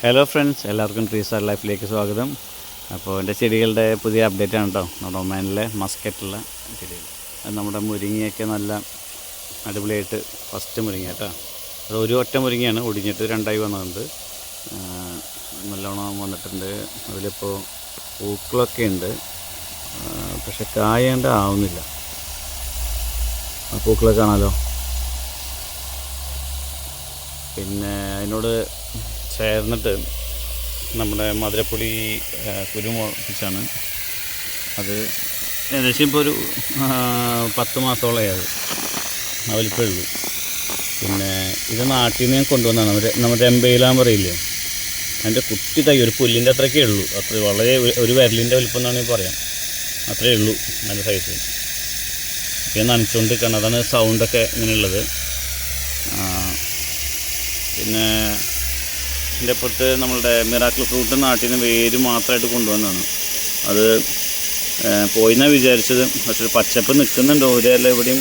Hello friends, എല്ലാവർക്കും trees are ലൈഫിലേക്ക് സ്വാഗതം. അപ്പോൾ എൻ്റെ ചെടികളുടെ പുതിയ അപ്ഡേറ്റ് ആണ് കേട്ടോ. നമ്മുടെ ഒമാനിലെ മസ്കറ്റുള്ള ചെടികൾ. അത് നമ്മുടെ മുരിങ്ങയൊക്കെ നല്ല അടിപൊളിയായിട്ട് ഫസ്റ്റ് മുരിങ്ങ കേട്ടോ. അത് ഒരു ഒറ്റ മുരിങ്ങയാണ്, ഒടിഞ്ഞിട്ട് രണ്ടായി വന്നിട്ടുണ്ട്. നല്ലോണം വന്നിട്ടുണ്ട്. അതിലിപ്പോൾ പൂക്കളൊക്കെ ഉണ്ട്, പക്ഷെ കായേണ്ട ആവുന്നില്ല. ആ പൂക്കളൊക്കെ കാണാമല്ലോ. പിന്നെ അതിനോട് ചേർന്നിട്ട് നമ്മുടെ മധുരപ്പൊടി കുരുമുളപ്പിച്ചാണ്. അത് ഏകദേശം ഇപ്പോൾ ഒരു 10 മാസത്തോളമായി അത് വലിപ്പമേ ഉള്ളൂ. പിന്നെ ഇത് നാട്ടിൽ നിന്ന് ഞാൻ കൊണ്ടുവന്നതാണ്. നമ്മുടെ എംബയിലാൻ പറയില്ലേ, അതിൻ്റെ കുട്ടി തൈ ഒരു പുല്ലിൻ്റെ അത്രയൊക്കെ ഉള്ളൂ. അത്ര വളരെ ഒരു വിരലിൻ്റെ വലിപ്പം എന്നാണ് പറയാം. അത്രയേ ഉള്ളൂ നല്ല സൈസ്. പിന്നെ നനച്ചുകൊണ്ട് നിൽക്കണം, അതാണ് സൗണ്ടൊക്കെ ഇങ്ങനെയുള്ളത്. പിന്നെ ഇതിൻ്റെ അപ്പുറത്ത് നമ്മളുടെ മിറാക്കിൾ ഫ്രൂട്ട് നാട്ടിൽ നിന്ന് വേര് മാത്രമായിട്ട് കൊണ്ടുവന്നതാണ്. അത് പോയിന്നാണ് വിചാരിച്ചത്, പക്ഷേ പച്ചപ്പ് നിൽക്കുന്നുണ്ട്. ഒരേല എവിടെയും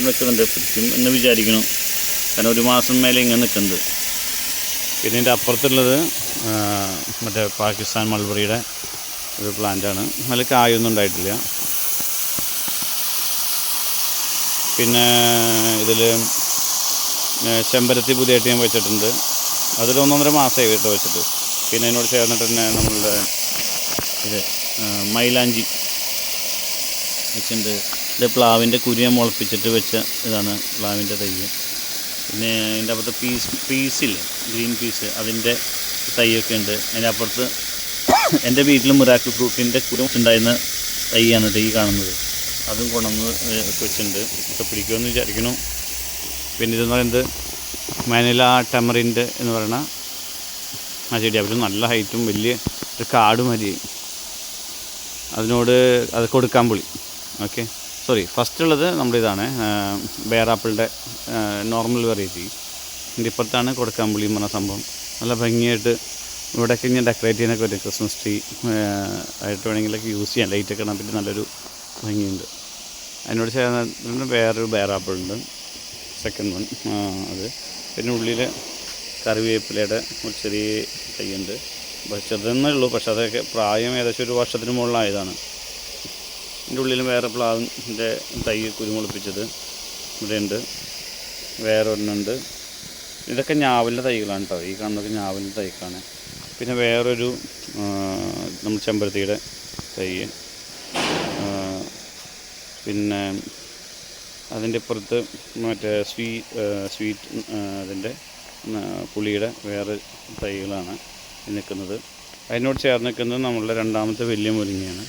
നിൽക്കുന്നുണ്ട്, പിടിക്കും എന്ന് വിചാരിക്കണം. കാരണം 1 മാസം മേലെ ഇങ്ങനെ നിൽക്കുന്നുണ്ട്. പിന്നെ ഇതിൻ്റെ അപ്പുറത്തുള്ളത് മറ്റേ പാകിസ്ഥാൻ മൾബറിയുടെ ഒരു പ്ലാന്റാണ്. നല്ല കായൊന്നും ഉണ്ടായിട്ടില്ല. പിന്നെ ഇതിൽ ചെമ്പരത്തി പുതിയതായിട്ട് ഞാൻ വെച്ചിട്ടുണ്ട്. അതൊരു 1.5 മാസമായി കേട്ടോ വെച്ചിട്ട്. പിന്നെ അതിനോട് ചേർന്നിട്ട് തന്നെ നമ്മളുടെ ഇത് മൈലാഞ്ചി വെച്ചിട്ടുണ്ട്. ഇത് പ്ലാവിൻ്റെ കുരിയ മുളപ്പിച്ചിട്ട് വെച്ച ഇതാണ് പ്ലാവിൻ്റെ തൈ. പിന്നെ അതിൻ്റെ അപ്പുറത്ത് പീസില്ലേ, ഗ്രീൻ പീസ്, അതിൻ്റെ തൈയൊക്കെ ഉണ്ട്. അതിൻ്റെ അപ്പുറത്ത് എൻ്റെ വീട്ടിൽ മിറാക്കിൾ ഫ്രൂട്ടിൻ്റെ കുരു ഉണ്ടായിരുന്ന തൈയാണ് ഈ കാണുന്നത്. അതും കൊണ്ടുവന്ന് വെച്ചിട്ടുണ്ട്. ഒക്കെ പിടിക്കുമെന്ന് വിചാരിക്കുന്നു. പിന്നെ ഇതെന്ന് പറയുന്നത് മാനില ടെമറിൻ്റെ എന്ന് പറയുന്ന ആ ചെടി. അവർ നല്ല ഹൈറ്റും വലിയ ഒരു കാട് മതി. അതിനോട് അത് കൊടുക്കാമ്പുളി. ഓക്കെ, സോറി, ഫസ്റ്റ് ഉള്ളത് നമ്മുടെ ഇതാണ് ബേറാപ്പിളിൻ്റെ നോർമൽ വെറൈറ്റി. ഇതിൻ്റെ ഇപ്പുറത്താണ് കൊടുക്കാമ്പുളി എന്ന് പറഞ്ഞ സംഭവം. നല്ല ഭംഗിയായിട്ട് ഇവിടെയൊക്കെ ഇങ്ങനെ ഡെക്കറേറ്റ് ചെയ്യാനൊക്കെ പറ്റും. ക്രിസ്മസ് ട്രീ ആയിട്ട് വേണമെങ്കിലൊക്കെ യൂസ് ചെയ്യാം. ലൈറ്റൊക്കെ ഇടാൻ പറ്റി നല്ലൊരു ഭംഗിയുണ്ട്. അതിനോട് ചേർന്ന് വേറൊരു ബേറാപ്പിളുണ്ട്, സെക്കൻഡ് വൺ അത്. പിന്നെ ഉള്ളിൽ കറിവേപ്പിലയുടെ ഒരു ചെറിയ തൈയുണ്ട്. ചെറുതെന്നേ ഉള്ളൂ, പക്ഷെ അതൊക്കെ പ്രായം ഏകദേശം 1 വർഷത്തിന് മുകളിലായതാണ്. ഇതിൻ്റെ ഉള്ളിൽ വേറെ പ്ലാവിൻ്റെ തൈ കുരുമുളപ്പിച്ചത് ഇവിടെ ഉണ്ട്. വേറെ ഒരെണ്ണുണ്ട്. ഇതൊക്കെ ഞാവലിൻ്റെ തൈകളാണ് കേട്ടോ. ഈ കാണുന്നതൊക്കെ ഞാവലിൻ്റെ തൈക്കാണ്. പിന്നെ വേറൊരു നമ്മൾ ചെമ്പരത്തിയുടെ തൈ. പിന്നെ അതിൻ്റെ പുറത്ത് മറ്റേ സ്വീറ്റ് അതിൻ്റെ പുളിയുടെ വേറെ തൈകളാണ് നിൽക്കുന്നത്. അതിനോട് ചേർന്ന് നിൽക്കുന്നത് നമ്മളുടെ 2ാമത്തെ വലിയ മുരിങ്ങയാണ്.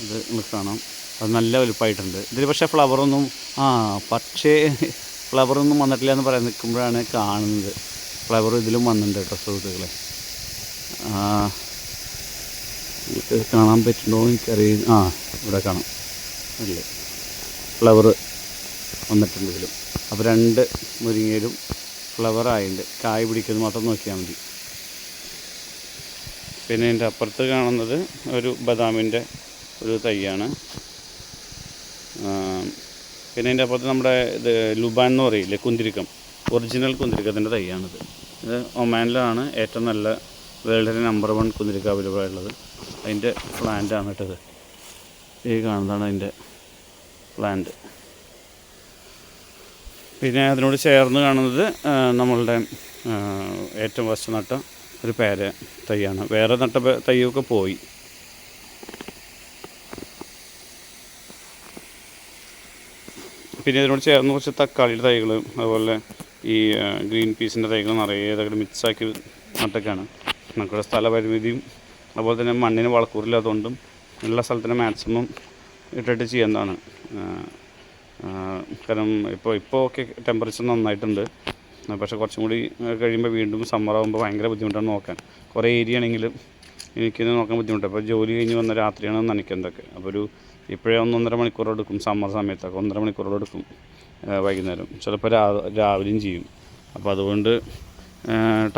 ഇത് നമുക്ക് കാണാം, അത് നല്ല വലുപ്പമായിട്ടുണ്ട്. ഇതിൽ പക്ഷേ ഫ്ലവറൊന്നും വന്നിട്ടില്ല എന്ന് പറയാൻ നിൽക്കുമ്പോഴാണ് കാണുന്നത്. ഫ്ലവർ ഇതിലും വന്നിട്ടുണ്ട് കേട്ടോ സുഹൃത്തുക്കളെ. ഇത് കാണാൻ പറ്റുന്നുണ്ടോ എനിക്കറിയില്ല. ഇവിടെ കാണാം, അല്ലേ, ഫ്ലവർ വന്നിട്ടുണ്ട് ഇതിലും. അപ്പോൾ 2 മുരിങ്ങയിലും ഫ്ലവറായിട്ടുണ്ട്. കായ പിടിക്കുന്നത് മാത്രം നോക്കിയാൽ മതി. പിന്നെ ഇതിൻ്റെ അപ്പുറത്ത് കാണുന്നത് ഒരു ബദാമിൻ്റെ ഒരു തൈയാണ്. പിന്നെ ഇതിൻ്റെ അപ്പുറത്ത് നമ്മുടെ ഇത് ലുബാൻ എന്ന് പറയില്ലേ, കുന്തിരിക്കം, ഒറിജിനൽ കുന്തിരിക്കത്തിൻ്റെ തൈയാണിത്. ഇത് ഒമാനിലാണ് ഏറ്റവും നല്ല വേൾഡിലെ നമ്പർ 1 കുന്തിരിക്ക അവൈലബിൾ ആയിട്ടുള്ളത്. അതിൻ്റെ പ്ലാന്റാണ് കേട്ടത്. ഈ കാണുന്നതാണ് അതിൻ്റെ പ്ലാന്റ്. പിന്നെ അതിനോട് ചേർന്ന് കാണുന്നത് നമ്മളുടെ ഏറ്റവും ഫസ്റ്റ് നട്ട ഒരു പേര തൈയാണ്. വേറെ നട്ട തൈയൊക്കെ പോയി. പിന്നെ ഇതിനോട് ചേർന്ന് കുറച്ച് തക്കാളിയുടെ തൈകൾ, അതുപോലെ ഈ ഗ്രീൻ പീസിൻ്റെ തൈകൾ നിറയെ ഇതൊക്കെ മിക്സാക്കി നട്ടൊക്കെയാണ്. നമുക്കിവിടെ സ്ഥലപരിമിതിയും അതുപോലെ തന്നെ മണ്ണിന് വളക്കൂറില്ലാത്തതുകൊണ്ടും എല്ലാ സ്ഥലത്തിനും മാക്സിമം ഇട്ടിട്ട് ചെയ്യുന്നതാണ്. കാരണം ഇപ്പോൾ ഒക്കെ ടെമ്പറേച്ചർ നന്നായിട്ടുണ്ട്. പക്ഷേ കുറച്ചും കൂടി കഴിയുമ്പോൾ വീണ്ടും സമ്മറാകുമ്പോൾ ഭയങ്കര ബുദ്ധിമുട്ടാണ് നോക്കാൻ. കുറേ ഏരിയ ആണെങ്കിലും എനിക്കിത് നോക്കാൻ ബുദ്ധിമുട്ടാണ്. അപ്പോൾ ജോലി കഴിഞ്ഞ് വന്ന രാത്രിയാണ് നനയ്ക്കുന്നതൊക്കെ. അപ്പോൾ ഇപ്പോഴേ 1.5 മണിക്കൂർ എടുക്കും. സമ്മർ സമയത്തൊക്കെ 1.5 മണിക്കൂർ എടുക്കും വൈകുന്നേരം. ചിലപ്പോൾ രാവിലെയും ചെയ്യും. അപ്പോൾ അതുകൊണ്ട്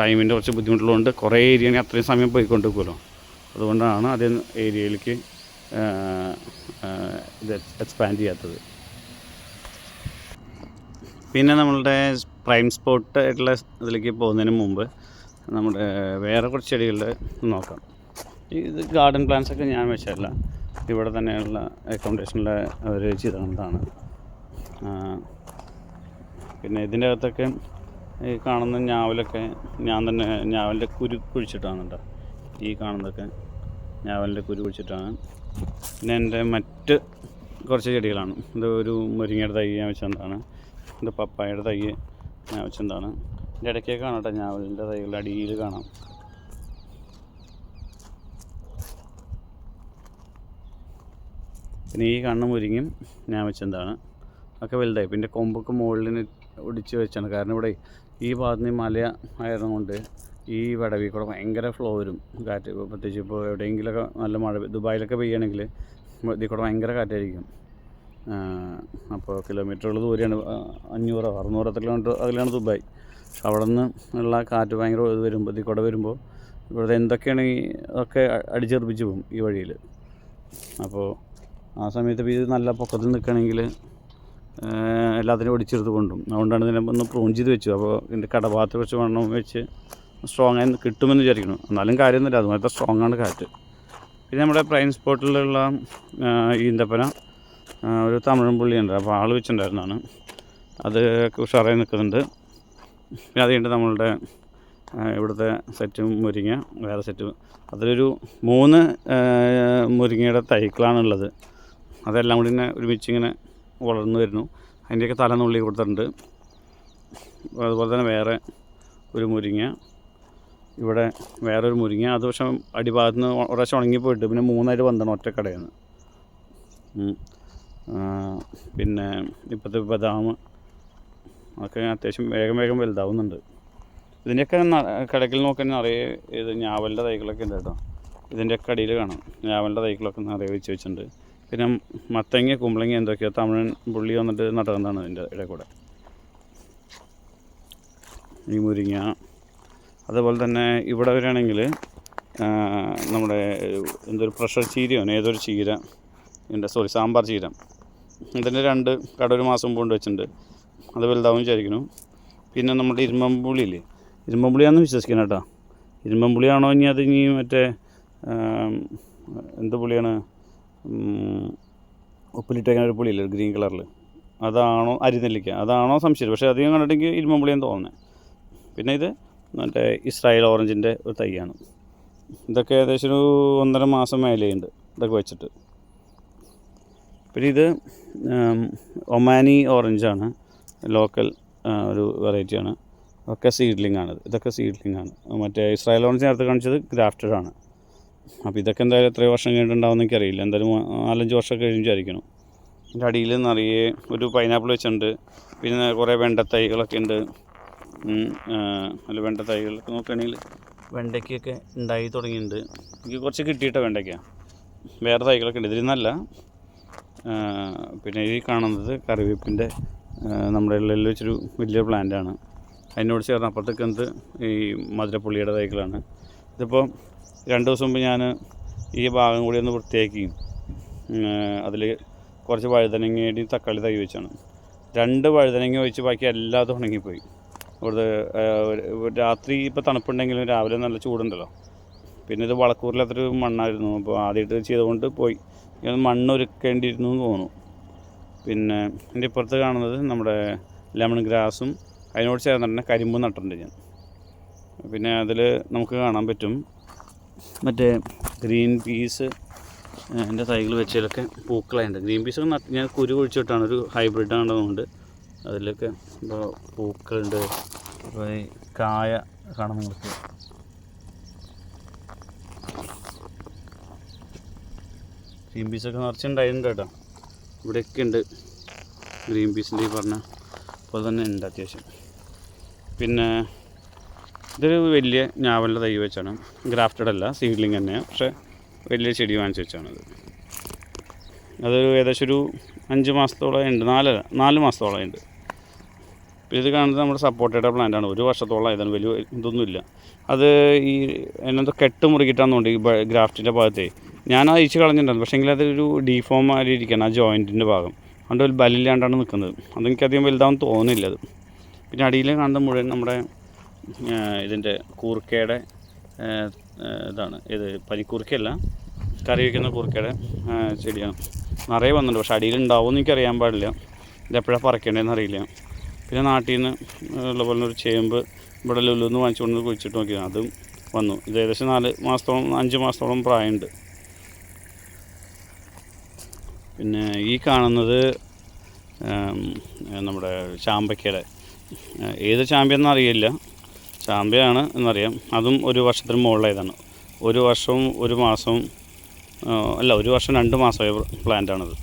ടൈമിൻ്റെ കുറച്ച് ബുദ്ധിമുട്ടുള്ളതുകൊണ്ട് കുറേ ഏരിയയാണെങ്കിൽ അത്രയും സമയം പോയിക്കൊണ്ടിരിക്കുമല്ലോ. അതുകൊണ്ടാണ് അതേ ഏരിയയിലേക്ക് ഇത് എക്സ്പാൻഡ് ചെയ്യാത്തത്. പിന്നെ നമ്മളുടെ പ്രൈം സ്പോട്ട് ആയിട്ടുള്ള ഇതിലേക്ക് പോകുന്നതിന് മുമ്പ് നമ്മുടെ വേറെ കുറച്ച് ചെടികളുടെ നോക്കാം. ഇത് ഗാർഡൻ പ്ലാന്റ്സൊക്കെ ഞാൻ വെച്ചതല്ല, ഇവിടെ തന്നെയുള്ള അക്കോമഡേഷനിലെ അവർ ചെയ്തതാണ്. പിന്നെ ഇതിൻ്റെ അകത്തൊക്കെ ഈ കാണുന്ന ഞാവലൊക്കെ ഞാൻ തന്നെ ഞാവലിൻ്റെ കുരു കുഴിച്ചിട്ടാണ് കേട്ടോ. ഈ കാണുന്നതൊക്കെ ഞാവലിൻ്റെ കുരു കുഴിച്ചിട്ടാണ്. പിന്നെ എൻ്റെ മറ്റ് കുറച്ച് ചെടികളാണ്. ഇത് ഒരു മുരിങ്ങയുടെ തൈ ഞാൻ വെച്ചതാണ്. ഇത് പപ്പായയുടെ തൈ ഞാൻ വെച്ചതാണ്. ഇതിൻ്റെ ഇടയ്ക്കൊക്കെ കാണാം കേട്ടോ ഞാവലിൻ്റെ തൈകളുടെ അടിയിൽ കാണാം. പിന്നെ ഈ കാണുന്ന മുരിങ്ങയും ഞാൻ വെച്ചതാണ്. ഒക്കെ വലുതായി. പിന്നെ കൊമ്പൊക്കെ മുകളിൽ ഒടിച്ച് വെച്ചാണ്. കാരണം ഇവിടെ ഈ ഭാഗത്ത് നിന്ന് മല ആയതുകൊണ്ട് ഈ വടവിൽ കൂടെ ഭയങ്കര ഫ്ലോ വരും കാറ്റ്. പ്രത്യേകിച്ച് ഇപ്പോൾ എവിടെയെങ്കിലുമൊക്കെ നല്ല മഴ, ദുബായിലൊക്കെ പെയ്യുകയാണെങ്കിൽ ഇതിൽ കൂടെ ഭയങ്കര കാറ്റായിരിക്കും. അപ്പോൾ കിലോമീറ്ററുകൾ ദൂരെയാണ്, 500-600 കിലോമീറ്റർ അതിലാണ് ദുബായ്. പക്ഷെ അവിടെ നിന്ന് ഉള്ള കാറ്റ് ഭയങ്കര വരുമ്പോൾ ഇതിൽ കൂടെ വരുമ്പോൾ ഇവിടുത്തെ എന്തൊക്കെയാണെങ്കിൽ അതൊക്കെ അടിച്ചെറിപ്പിച്ച് പോകും ഈ വഴിയിൽ. അപ്പോൾ ആ സമയത്ത് ഇത് നല്ല പൊക്കത്തിൽ നിൽക്കുകയാണെങ്കിൽ എല്ലാത്തിനും ഒടിച്ചെടുത്ത് കൊണ്ടും. അതുകൊണ്ടാണ് ഇതിനെ ഒന്ന് പ്രൂൺ ചെയ്ത് വെച്ചു. അപ്പോൾ ഇതിൻ്റെ കടഭാഗത്ത് വെച്ച് വണ്ണം വെച്ച് സ്ട്രോങ് ആയി കിട്ടുമെന്ന് വിചാരിക്കണം. എന്നാലും കാര്യമൊന്നുമില്ല, അതുമാതിരി സ്ട്രോങ് ആണ് കാറ്റ്. പിന്നെ നമ്മുടെ പ്രൈം സ്പോട്ടിലുള്ള ഈന്തപ്പന ഒരു തമിഴൻ പുള്ളിയുണ്ട്, അപ്പോൾ ആൾ വെച്ചിട്ടുണ്ടായിരുന്നതാണ്. അത് ഉഷാറായി നിൽക്കുന്നുണ്ട്. പിന്നെ അത് കഴിഞ്ഞിട്ട് നമ്മളുടെ ഇവിടുത്തെ സെറ്റും മുരിങ്ങ വേറെ സെറ്റ്, അതിലൊരു 3 മുരിങ്ങയുടെ തൈകളാണുള്ളത്. അതെല്ലാം കൂടി ഇങ്ങനെ ഒരുമിച്ചിങ്ങനെ വളർന്നു വരുന്നു. അതിൻ്റെയൊക്കെ തലനുള്ളി കൊടുത്തിട്ടുണ്ട്. അതുപോലെ തന്നെ വേറെ ഒരു മുരിങ്ങ, ഇവിടെ വേറൊരു മുരിങ്ങ. അത് പക്ഷേ അടിഭാഗത്ത് നിന്ന് ഒരാഴ്ച ഉണങ്ങിപ്പോയിട്ട് പിന്നെ 3 വന്നതാണ് ഒറ്റക്കടയിൽ നിന്ന്. പിന്നെ ഇപ്പോഴത്തെ ബദാം ഒക്കെ അത്യാവശ്യം വേഗം വലുതാവുന്നുണ്ട്. ഇതിൻ്റെയൊക്കെ കടക്കിൽ നോക്കാൻ നിറയെ ഇത് ഞാവലിൻ്റെ തൈകളൊക്കെ ഉണ്ട് കേട്ടോ. ഇതിൻ്റെയൊക്കെ അടിയിൽ കാണാം ഞാവലിൻ്റെ തൈകളൊക്കെ നിറയെ വെച്ചിട്ടുണ്ട്. പിന്നെ മത്തങ്ങ, കുമ്പളങ്ങ എന്തൊക്കെയോ തമിഴൻ പുള്ളി വന്നിട്ട് നട്ടതാണ് ഇതിൻ്റെ ഇടയിൽ കൂടെ. ഈ മുരിങ്ങ, അതുപോലെ തന്നെ ഇവിടെ വരികയാണെങ്കിൽ നമ്മുടെ എന്തൊരു പ്രഷർ ചീരയോ ഏതൊരു ചീര ഉണ്ട്, സാമ്പാർ ചീര. ഇതിൻ്റെ 2 കട ഒരു മാസം മുമ്പ് കൊണ്ട് വെച്ചിട്ടുണ്ട്. അത് വലുതാവും വിചാരിക്കുന്നു. പിന്നെ നമ്മുടെ ഇരുമ്പമ്പുളിയില്ലേ, ഇരുമ്പമ്പുളിയാണെന്ന് വിശ്വസിക്കണം കേട്ടോ. ഇരുമ്പമ്പുളിയാണോ ഇനി അത് ഇനി മറ്റേ എന്ത് പുളിയാണ്, ഉപ്പിലിട്ടേക്കുന്ന ഒരു പുളിയില്ലേ ഗ്രീൻ കളറിൽ, അതാണോ അരിനെല്ലിക്ക, അതാണോ സംശയം. പക്ഷേ അധികം കണ്ടിട്ടെങ്കിൽ ഇരുമ്പമ്പുളിയെന്ന് തോന്നുന്നത്. പിന്നെ ഇത് മറ്റേ ഇസ്രായേൽ ഓറഞ്ചിൻ്റെ ഒരു തൈയാണ്. ഇതൊക്കെ ഏകദേശം ഒരു 1.5 മാസം മേലെയുണ്ട് ഇതൊക്കെ വെച്ചിട്ട്. പിന്നെ ഇത് ഒമാനി ഓറഞ്ചാണ്, ലോക്കൽ ഒരു വെറൈറ്റിയാണ്. ഒക്കെ സീഡ്ലിംഗ് ആണ്. ഇതൊക്കെ സീഡ്ലിംഗ് ആണ്. മറ്റേ ഇസ്രായേൽ ഓറഞ്ച് നേരത്തെ കാണിച്ചത് ഗ്രാഫ്റ്റഡ് ആണ്. അപ്പോൾ ഇതൊക്കെ എന്തായാലും എത്ര വർഷം കഴിഞ്ഞിട്ടുണ്ടാവും എനിക്കറിയില്ല. എന്തായാലും 4-5 വർഷം കഴിഞ്ഞായിരിക്കണം. ഇതിൻ്റെ അടിയിൽ നിറയെ ഒരു പൈനാപ്പിൾ വെച്ചിട്ടുണ്ട്. പിന്നെ കുറേ വെണ്ടത്തൈകളൊക്കെ ഉണ്ട്. അല്ല വെണ്ടത്തൈകളൊക്കെ നോക്കുകയാണെങ്കിൽ വെണ്ടയ്ക്കൊക്കെ ഉണ്ടായി തുടങ്ങിയിട്ടുണ്ട്. എനിക്ക് കുറച്ച് കിട്ടിയിട്ട വെണ്ടയ്ക്ക, വേറെ തൈകളൊക്കെ ഉണ്ട്, ഇതിൽ നിന്നല്ല. പിന്നെ ഈ കാണുന്നത് കറിവേപ്പിൻ്റെ നമ്മുടെ ഉള്ളിൽ വെച്ചൊരു വലിയ പ്ലാന്റാണ്. അതിനോട് ചേർന്ന് അപ്പുറത്തേക്ക് എന്ത് ഈ മധുരപ്പുള്ളിയുടെ തൈകളാണ്. ഇതിപ്പോൾ 2 ദിവസം മുമ്പ് ഞാൻ ഈ ഭാഗം കൂടി ഒന്ന് വൃത്തിയാക്കി അതിൽ കുറച്ച് വഴുതനങ്ങയുടെയും തക്കാളി തൈ വെച്ചാണ്. 2 വഴുതനങ്ങ വെച്ച് ബാക്കി എല്ലാതും ഉണങ്ങിപ്പോയി. ഇവിടുത്തെ രാത്രി ഇപ്പോൾ തണുപ്പുണ്ടെങ്കിലും രാവിലെ നല്ല ചൂടുണ്ടല്ലോ. പിന്നെ ഇത് വളക്കൂറിലത്തൊരു മണ്ണായിരുന്നു, അപ്പോൾ ആദ്യമായിട്ട് ചെയ്തുകൊണ്ട് പോയി. മണ്ണ് ഒരുക്കേണ്ടിയിരുന്നു എന്ന് തോന്നുന്നു. പിന്നെ എൻ്റെ ഇപ്പുറത്ത് കാണുന്നത് നമ്മുടെ ലെമൺ ഗ്രാസും അതിനോട് ചേർന്ന് തന്നെ കരിമ്പും നട്ടിട്ടുണ്ട് ഞാൻ. പിന്നെ അതിൽ നമുക്ക് കാണാൻ പറ്റും മറ്റേ ഗ്രീൻ പീസ് എൻ്റെ തൈകൾ വെച്ചതിലൊക്കെ പൂക്കളായിട്ടുണ്ട്. ഗ്രീൻ പീസൊക്കെ ഞാൻ കുരു കുഴിച്ചിട്ടാണ്, ഒരു ഹൈബ്രിഡ് ആണെന്നുകൊണ്ട് അതിലൊക്കെ ഇപ്പോൾ പൂക്കളുണ്ട്. അപ്പോൾ ഈ കായ കാണാൻ നമുക്ക് ഗ്രീൻ പീസൊക്കെ നിറച്ചുണ്ടായിട്ടുണ്ട് കേട്ടോ. ഇവിടെയൊക്കെ ഉണ്ട് ഗ്രീൻ പീസിൻ്റെ ഈ പറഞ്ഞ പോലെ തന്നെ ഉണ്ട് അത്യാവശ്യം. പിന്നെ ഇതൊരു വലിയ ഞാവലിൻ്റെ തൈ വെച്ചാണ്, ഗ്രാഫ്റ്റഡ് അല്ല, സീഡ്ലിംഗ് തന്നെയാണ്. പക്ഷേ വലിയ ചെടി വാങ്ങിച്ച് വെച്ചാണത്. അതൊരു ഏകദേശം ഒരു 5 മാസത്തോളം ഉണ്ട്, 4 മാസത്തോളം ഉണ്ട്. പിന്നെ ഇത് കാണുന്നത് നമ്മുടെ സപ്പോർട്ടയുടെ പ്ലാന്റാണ്. 1 വർഷത്തോളം ആയതാണ്, വലിയ ഇതൊന്നുമില്ല. അത് ഈ എന്നെന്തോ കെട്ട് മുറുകിയിട്ടാണെന്നുണ്ട് ഈ ഗ്രാഫ്റ്റിൻ്റെ ഭാഗത്തെ. ഞാൻ അയച്ച് കളഞ്ഞിട്ടുണ്ടായിരുന്നു, പക്ഷേ എങ്കിൽ അതൊരു ഡീഫോം ആയി ഇരിക്കണം ആ ജോയിൻറ്റിൻ്റെ ഭാഗം. അതുകൊണ്ട് ഒരു ബലില്ലാണ്ടാണ് നിൽക്കുന്നത്. അതെനിക്കധികം വലുതാവും തോന്നുന്നില്ല അത്. പിന്നെ അടിയിൽ കാണുന്നത് മുഴുവൻ നമ്മുടെ ഇതിൻ്റെ കൂർക്കയുടെ ഇതാണ് ഇത്, പനിക്കൂർക്കയല്ല, കറി വയ്ക്കുന്ന കൂർക്കയുടെ ചെടിയാണ്. നിറയെ വന്നിട്ടുണ്ട്, പക്ഷേ അടിയിലുണ്ടാവുമെന്ന് എനിക്കറിയാൻ പാടില്ല. ഇതെപ്പോഴാണ് പറിക്കേണ്ടതെന്ന് അറിയില്ല. പിന്നെ നാട്ടിൽ നിന്ന് ഉള്ള പോലെ ഒരു ചേമ്പ് ഇവിടെ ലുലുന്ന് വാങ്ങിച്ചുകൊണ്ട് കുഴിച്ചിട്ട് നോക്കിയത്, അതും വന്നു. ഇത് ഏകദേശം 4 മാസത്തോളം 5 മാസത്തോളം പ്രായമുണ്ട്. പിന്നെ ഈ കാണുന്നത് നമ്മുടെ ചാമ്പയ്ക്കയുടെ, ഏത് ചാമ്പയെന്ന് അറിയില്ല, ചാമ്പയാണ് എന്നറിയാം. അതും 1 വർഷത്തിന് മുകളിലായതാണ്. 1 വർഷവും 1 മാസവും അല്ല, 1 വർഷം 2 മാസമായ പ്ലാന്റാണത്.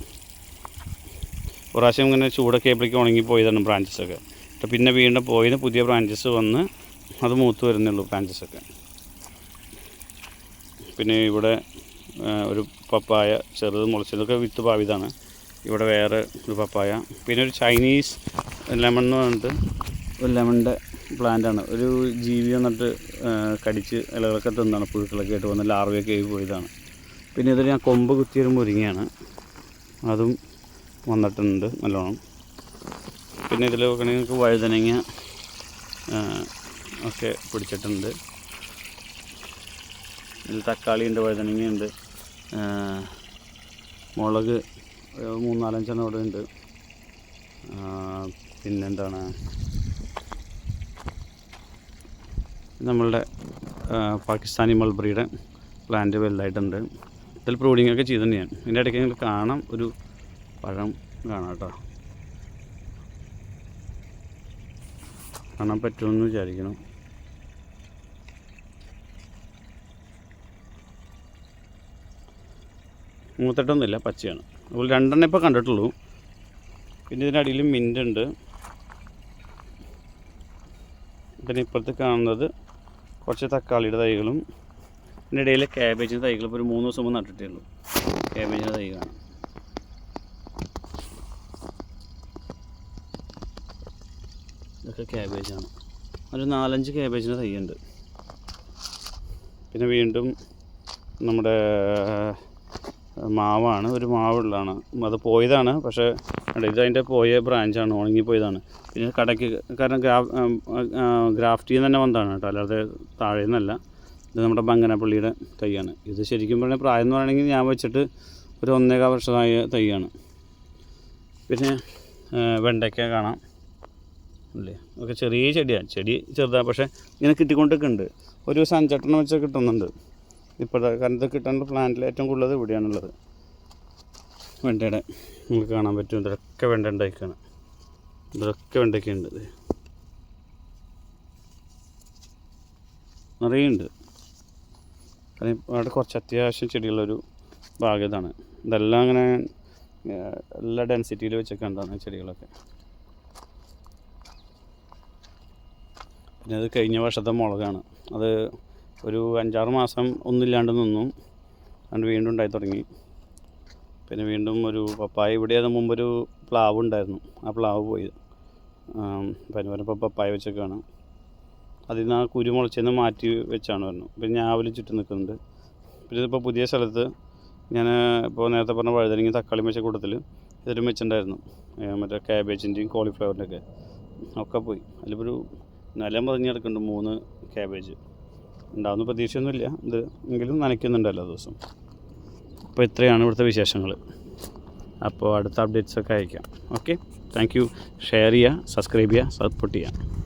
പ്രാവശ്യം ഇങ്ങനെ ചൂടൊക്കെ ആയപ്പോഴേക്കും ഉണങ്ങിപ്പോയതാണ് ബ്രാഞ്ചസൊക്കെ. പിന്നെ വീണ്ടും പോയിന് പുതിയ ബ്രാഞ്ചസ് വന്ന് അത് മൂത്ത് വരുന്നുള്ളൂ ബ്രാഞ്ചസൊക്കെ. പിന്നെ ഇവിടെ ഒരു പപ്പായ ചെറുത് മുളച്ചതൊക്കെ വിത്ത് പാവിതാണ്. ഇവിടെ വേറെ ഒരു പപ്പായ, പിന്നെ ഒരു ചൈനീസ് ലെമൺ എന്ന് പറഞ്ഞിട്ട് ഒരു ലെമണിൻ്റെ പ്ലാന്റാണ്. ഒരു ജീവി വന്നിട്ട് കടിച്ച് ഇലകളൊക്കെ തിന്നാണ്, പുഴുക്കളൊക്കെ ആയിട്ട് വന്ന് ലാർവയൊക്കെ ആയി പോയതാണ്. പിന്നെ ഇതിൽ ഞാൻ കൊമ്പ് കുത്തിയൊരു മുരിങ്ങയാണ്, അതും വന്നിട്ടുണ്ട് നല്ലോണം. പിന്നെ ഇതിൽ നോക്കണമെങ്കിൽ നിങ്ങൾക്ക് വഴുതനങ്ങ ഒക്കെ പിടിച്ചിട്ടുണ്ട്. ഇതിൽ തക്കാളിയുണ്ട്, വഴുതനങ്ങയുണ്ട്, മുളക് 3-4 അവിടെ ഉണ്ട്. പിന്നെന്താണ് നമ്മളുടെ പാകിസ്ഥാനി മൾബറിയുടെ പ്ലാന്റ് വലുതായിട്ടുണ്ട്. ഇതിൽ പ്രൂഡിങ്ങൊക്കെ ചെയ്ത് തന്നെയാണ്. ഇതിൻ്റെ ഇടയ്ക്ക് നിങ്ങൾക്ക് കാണാം, ഒരു പഴം കാണാം കേട്ടോ, കാണാൻ പറ്റുമെന്ന് വിചാരിക്കണം. മൂത്തിട്ടൊന്നുമില്ല, പച്ചയാണ്. അതുപോലെ 2 ഇപ്പോൾ കണ്ടിട്ടുള്ളൂ. പിന്നെ ഇതിൻ്റെ അടിയിൽ മിൻ്റ് ഉണ്ട്. പിന്നെ ഇപ്പുറത്ത് കാണുന്നത് കുറച്ച് തക്കാളിയുടെ തൈകളും, ഇതിൻ്റെ ഇടയിൽ ക്യാബേജിൻ്റെ തൈകൾ ഇപ്പോൾ ഒരു 3 ദിവസം മുമ്പ് നട്ടിട്ടേ ഉള്ളൂ. ക്യാബേജിൻ്റെ തൈ കാണാം. ഇതൊക്കെ ക്യാബേജാണ്. ഒരു 4-5 ക്യാബേജിൻ്റെ തൈയുണ്ട്. പിന്നെ വീണ്ടും നമ്മുടെ മാവാണ്, ഒരു മാവുള്ളതാണ്. അത് പോയതാണ്, പക്ഷേ ഇതതിൻ്റെ പോയ ബ്രാഞ്ചാണ്, ഉണങ്ങിപ്പോയതാണ്. പിന്നെ കടയ്ക്ക്, കാരണം ഗ്രാഫ്റ്റ് ചെയ്യുന്ന തന്നെ വന്നതാണ് കേട്ടോ, അല്ലാതെ താഴെ നിന്നല്ല. ഇത് നമ്മുടെ ബങ്കനപ്പള്ളിയുടെ തൈയാണ്. ഇത് ശരിക്കും പറഞ്ഞാൽ പ്രായം എന്ന് പറയുകയാണെങ്കിൽ ഞാൻ വെച്ചിട്ട് ഒരു 1.25 വർഷമായ തൈയാണ്. പിന്നെ വെണ്ടയ്ക്ക കാണാം അല്ലേ, ഒക്കെ ചെറിയ ചെടിയാണ്. ചെടി ചെറുതാണ്, പക്ഷേ ഇങ്ങനെ കിട്ടിക്കൊണ്ടൊക്കെ ഉണ്ട്. ഒരു ദിവസം 5-8 വെച്ചാൽ കിട്ടുന്നുണ്ട്. ഇപ്പോഴത്തെ കാലത്ത് കിട്ടേണ്ട പ്ലാന്റിൽ ഏറ്റവും കൂടുതൽ ഇവിടെയാണുള്ളത്. വെണ്ടയുടെ നമുക്ക് കാണാൻ പറ്റും. ഇതൊക്കെ വെണ്ട ഉണ്ടായിക്കാണ്, ഇതൊക്കെ വെണ്ടയ്ക്കുണ്ട്, നിറയുണ്ട്. കാരണം അവിടെ കുറച്ച് അത്യാവശ്യം ചെടികളൊരു ഭാഗം ഇതാണ്. ഇതെല്ലാം അങ്ങനെ എല്ലാ ഡെൻസിറ്റിയിൽ വെച്ചൊക്കെ ഉണ്ടാകുന്ന ചെടികളൊക്കെ. പിന്നെ അത് കഴിഞ്ഞ വർഷത്തെ മുളകാണ്. അത് ഒരു 5-6 മാസം ഒന്നുമില്ലാണ്ട് നിന്നു, അതുകൊണ്ട് വീണ്ടും ഉണ്ടായി തുടങ്ങി. പിന്നെ വീണ്ടും ഒരു പപ്പായ, ഇവിടെ അതിന് മുമ്പൊരു പ്ലാവ് ഉണ്ടായിരുന്നു, ആ പ്ലാവ് പോയി. പനവരപ്പോൾ പപ്പായ വെച്ചൊക്കെയാണ്. അതിൽ നിന്ന് ആ കുരു മുളച്ചെന്ന് മാറ്റി വെച്ചാണ് പറഞ്ഞു. പിന്നെ ഞാവൽ ചുറ്റും നിൽക്കുന്നുണ്ട്. പിന്നെ ഇതിപ്പോൾ പുതിയ സ്ഥലത്ത് ഞാൻ ഇപ്പോൾ നേരത്തെ പറഞ്ഞ വഴുതനങ്ങ തക്കാളി വെച്ച കൂട്ടത്തിൽ ഇതൊരു വെച്ചിട്ടുണ്ടായിരുന്നു, മറ്റേ ക്യാബേജിൻ്റെയും കോളിഫ്ലവറിൻ്റെയൊക്കെ ഒക്കെ പോയി. അതിലിപ്പോൾ ഒരു നിലം പതിഞ്ഞ് കിടക്കുന്നുണ്ട് 3 ക്യാബേജ്. ഉണ്ടാകുന്ന പ്രതീക്ഷയൊന്നുമില്ല ഇത്, എങ്കിലും നനയ്ക്കുന്നുണ്ട് എല്ലാ ദിവസവും. അപ്പോൾ ഇത്രയാണ് ഇവിടുത്തെ വിശേഷങ്ങൾ. അപ്പോൾ അടുത്ത അപ്ഡേറ്റ്സൊക്കെ അയക്കാം. Okay, thank you. ഷെയർ ചെയ്യുക, സബ്സ്ക്രൈബ് ചെയ്യുക, സപ്പോർട്ട് ചെയ്യുക.